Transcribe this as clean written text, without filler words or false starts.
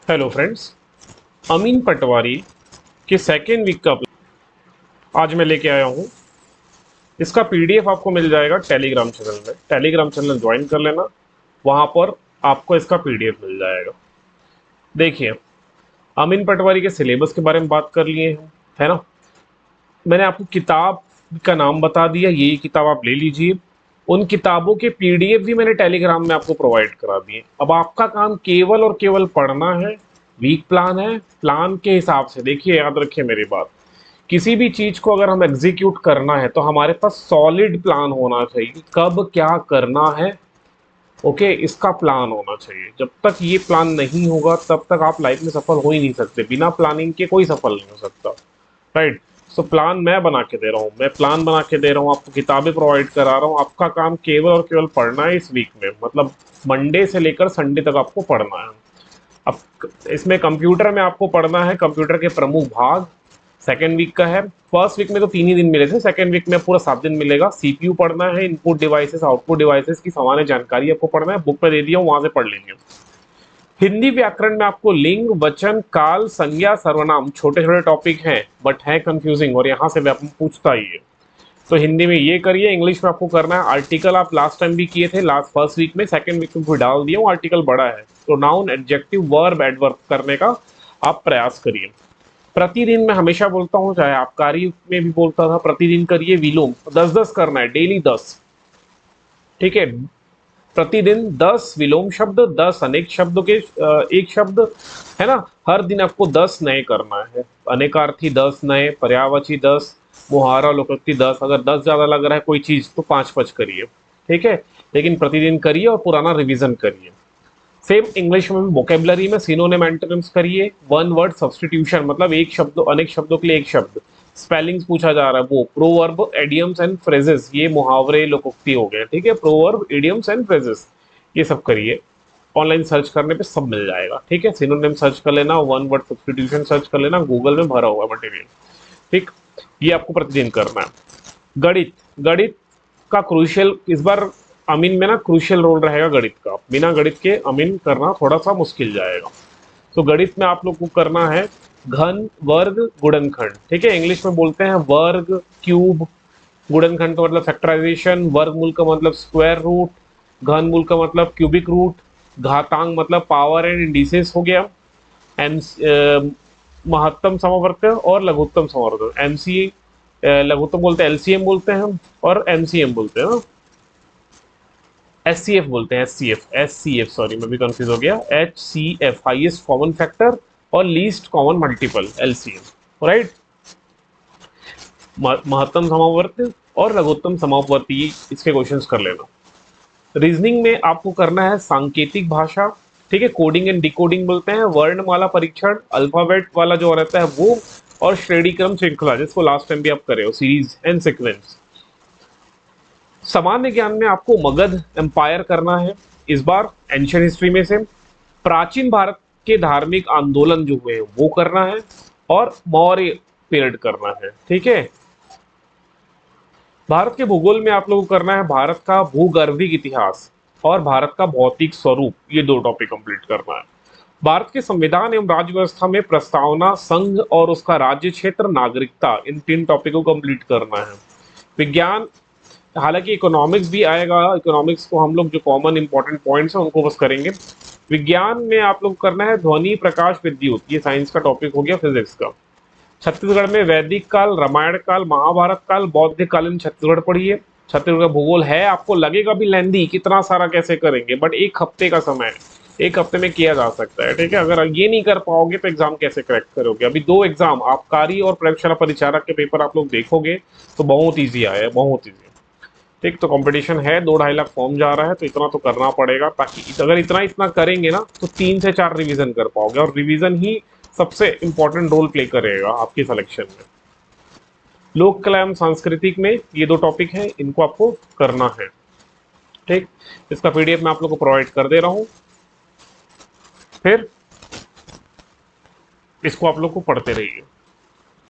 Hello friends. अमीन पटवारी के second week का आज मैं लेके आया हूँ। इसका पीडीएफ आपको मिल जाएगा टेलीग्राम चैनल में। टेलीग्राम चैनल ज्वाइन कर लेना, वहाँ पर आपको इसका पीडीएफ मिल जाएगा। देखिए, अमीन पटवारी के सिलेबस के बारे में बात कर लिए हैं, है ना। मैंने आपको किताब का नाम बता दिया, यही किताब आप ले लीजिए। उन किताबों के पीडीएफ भी मैंने टेलीग्राम में आपको प्रोवाइड करा दिए। अब आपका काम केवल और केवल पढ़ना है। वीक प्लान है, प्लान के हिसाब से देखिए, याद रखिए मेरी बात। किसी भी चीज को अगर हम एग्जीक्यूट करना है तो हमारे पास सॉलिड प्लान होना चाहिए, कब क्या करना है। ओके, इसका प्लान होना चाहिए। जब तक ये प्लान नहीं होगा तब तक आप लाइफ में सफल हो ही नहीं सकते। बिना प्लानिंग के कोई सफल नहीं हो सकता, राइट। सो प्लान मैं बना के दे रहा हूँ, मैं प्लान बना के दे रहा हूँ, आपको किताबें प्रोवाइड करा रहा हूँ। आपका काम केवल और केवल पढ़ना है इस वीक में, मतलब मंडे से लेकर संडे तक आपको पढ़ना है। अब इसमें कंप्यूटर में आपको पढ़ना है कंप्यूटर के प्रमुख भाग। सेकेंड वीक का है। फर्स्ट वीक में तो 3 ही दिन मिले थे, सेकेंड वीक में पूरा 7 दिन मिलेगा। सीपीयू पढ़ना है, इनपुट डिवाइसेस आउटपुट डिवाइसेस की सामान्य जानकारी आपको पढ़ना है। बुक पे दे दिया हूँ, वहां से पढ़ लेंगे। हिंदी व्याकरण में आपको लिंग, वचन, काल, संज्ञा, सर्वनाम छोटे छोटे टॉपिक हैं, बट है कंफ्यूजिंग और यहाँ से व्यापक पूछता ही है। तो हिंदी में ये करिए। इंग्लिश में आपको करना है आर्टिकल। आप लास्ट टाइम भी किए थे, लास्ट फर्स्ट वीक में। सेकंड वीक में भी डाल दिया हूँ, आर्टिकल बड़ा है तो नाउन, एडजेक्टिव, वर्ब, एडवर्ब करने का आप प्रयास करिए। प्रतिदिन मैं हमेशा बोलता हूँ, चाहे आबकारी में भी बोलता था, प्रतिदिन करिए विलोम। 10-10 करना है, डेली 10। ठीक है, प्रतिदिन 10 विलोम शब्द, 10 अनेक शब्दों के एक शब्द, है ना। हर दिन आपको 10 नए करना है। अनेकार्थी 10 नए, पर्यायवाची 10, मुहावरा लोकोक्ति 10। अगर 10 ज्यादा लग रहा है कोई चीज तो 5-5 करिए, ठीक है। लेकिन प्रतिदिन करिए और पुराना रिवीजन करिए। सेम इंग्लिश में भी वोकेबलरी में सिनोनिम एंटोनिम्स करिए। वन वर्ड सब्स्टिट्यूशन, मतलब एक शब्द अनेक शब्दों के लिए एक शब्द। स्पेलिंग्स पूछा जा रहा है वो। प्रोवर्ब, एडियम्स एंड फ्रेजेस, ये मुहावरे लोकोक्ति हो गए, ठीक है। प्रोवर्ब, इडियम्स एंड फ्रेजेस ये सब करिए। ऑनलाइन सर्च करने पे सब मिल जाएगा, ठीक है। सिनोनिम सर्च कर लेना, वन वर्ड सब्स्टिट्यूशन सर्च कर लेना, गूगल में भरा हुआ मटेरियल, ठीक। ये आपको प्रतिदिन करना है। गणित, गणित का क्रूशियल इस बार अमीन में ना क्रूशियल रोल रहेगा गणित का। बिना गणित के अमीन करना थोड़ा सा मुश्किल जाएगा। तो गणित में आप लोग को करना है घन, वर्ग, गुणनखंड, ठीक है। इंग्लिश में बोलते हैं वर्ग, क्यूब। गुणनखंड का मतलब फैक्टराइजेशन, वर्गमूल का मतलब स्क्वायर रूट, घनमूल का मतलब क्यूबिक रूट, घातांक मतलब पावर एंड इंडिसेस हो गया। एम महत्तम समवर्त और लघुत्तम समवर्त, एमसी लघुत्तम बोलते हैं, एलसीएम बोलते हैं हम, और एमसीएम बोलते हैं ना, एससीएफ बोलते हैं, एससीएफ सॉरी, मैं भी कंफ्यूज हो गया। एचसीएफ हाईएस्ट कॉमन फैक्टर और least common multiple, LCM, right. महत्तम समावर्त और लघुत्तम समावर्ती, इसके क्वेश्चंस कर लेना। रीजनिंग में आपको करना है सांकेतिक भाषा, ठीक है। कोडिंग एंड डिकोडिंग बोलते हैं, वर्णमाला परीक्षण, अल्फाबेट वाला जो रहता है वो, और श्रेणी क्रम श्रृंखला, जिसको लास्ट टाइम भी आप करे हो, सीरीज एंड सीक्वेंस। सामान्य ज्ञान में आपको मगध एम्पायर करना है इस बार, एंशियंट हिस्ट्री में से। प्राचीन भारत के धार्मिक आंदोलन जो हुए वो करना है, और मौर्य पीरियड करना है, ठीक है। भारत के भूगोल में आप लोगों को करना है भारत का भूगर्भिक इतिहास और भारत का भौतिक स्वरूप, ये 2 टॉपिक कंप्लीट करना है। भारत के संविधान एवं राज्य व्यवस्था में प्रस्तावना, संघ और उसका राज्य क्षेत्र, नागरिकता, इन 3 टॉपिक को कंप्लीट करना है। विज्ञान, हालांकि इकोनॉमिक्स भी आएगा, इकोनॉमिक्स को हम लोग जो कॉमन इंपॉर्टेंट पॉइंट्स हैं उनको बस करेंगे। विज्ञान में आप लोग करना है ध्वनि, प्रकाश, विद्युत, ये साइंस का टॉपिक हो गया, फिजिक्स का। छत्तीसगढ़ में वैदिक काल, रामायण काल, महाभारत काल, बौद्ध कालीन छत्तीसगढ़ पढ़िए। छत्तीसगढ़ भूगोल है, आपको लगेगा भी लेंदी, कितना सारा कैसे करेंगे, बट 1 हफ्ते का समय है, 1 हफ्ते में किया जा सकता है, ठीक है। अगर ये नहीं कर पाओगे तो एग्जाम कैसे क्रैक करोगे। अभी 2 एग्जाम, आबकारी और प्रयोगशाला परिचारक के पेपर आप लोग देखोगे तो बहुत ईजी आया है, बहुत ईजी, ठीक। तो कंपटीशन है, 2-2.5 लाख फॉर्म जा रहा है, तो इतना तो करना पड़ेगा, ताकि अगर इतना इतना करेंगे ना तो 3 से 4 रिवीजन कर पाओगे, और रिवीजन ही सबसे इंपॉर्टेंट रोल प्ले करेगा आपकी सिलेक्शन में। लोक कला एवं सांस्कृतिक में ये 2 टॉपिक हैं, इनको आपको करना है, ठीक। इसका पीडीएफ मैं आप लोग को प्रोवाइड कर दे रहा हूं, फिर इसको आप लोग को पढ़ते रहिए।